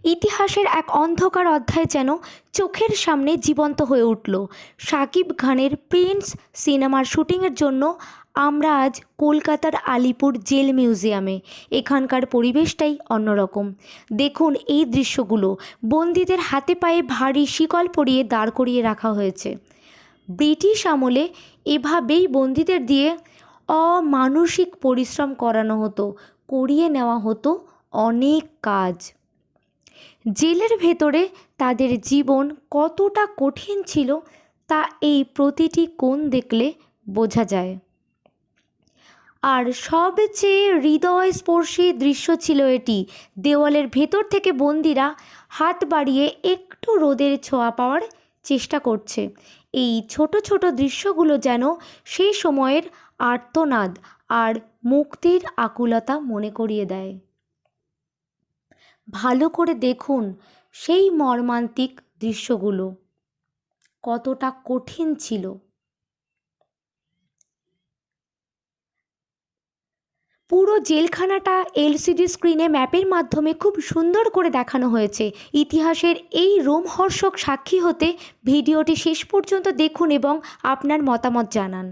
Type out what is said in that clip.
ইতিহাসের এক অন্ধকার অধ্যায় যেন চোখের সামনে জীবন্ত হয়ে উঠল। শাকিব খানের প্রিন্স সিনেমার শুটিংয়ের জন্য আমরা আজ কলকাতার আলিপুর জেল মিউজিয়ামে। এখানকার পরিবেশটাই অন্যরকম। দেখুন এই দৃশ্যগুলো। বন্দীদের হাতে পায়ে ভারী শিকল পরিয়ে দাঁড় করিয়ে রাখা হয়েছে। ব্রিটিশ আমলে এভাবেই বন্দীদের দিয়ে অমানুষিক পরিশ্রম করানো হতো, করিয়ে নেওয়া হতো অনেক কাজ। জেলের ভেতরে তাদের জীবন কতটা কঠিন ছিল তা এই প্রতিটি কোণ দেখলে বোঝা যায়। আর সবচেয়ে হৃদয়স্পর্শী দৃশ্য ছিল এটি। দেওয়ালের ভেতর থেকে বন্দিরা হাত বাড়িয়ে একটু রোদের ছোঁয়া পাওয়ার চেষ্টা করছে। এই ছোট ছোট দৃশ্যগুলো যেন সেই সময়ের আর্তনাদ আর মুক্তির আকুলতা মনে করিয়ে দেয়। ভালো করে দেখুন সেই মর্মান্তিক দৃশ্যগুলো কতটা কঠিন ছিল। পুরো জেলখানাটা এলসিডি স্ক্রিনে ম্যাপের মাধ্যমে খুব সুন্দর করে দেখানো হয়েছে। ইতিহাসের এই রোমহর্ষক সাক্ষী হতে ভিডিওটি শেষ পর্যন্ত দেখুন এবং আপনার মতামত জানান।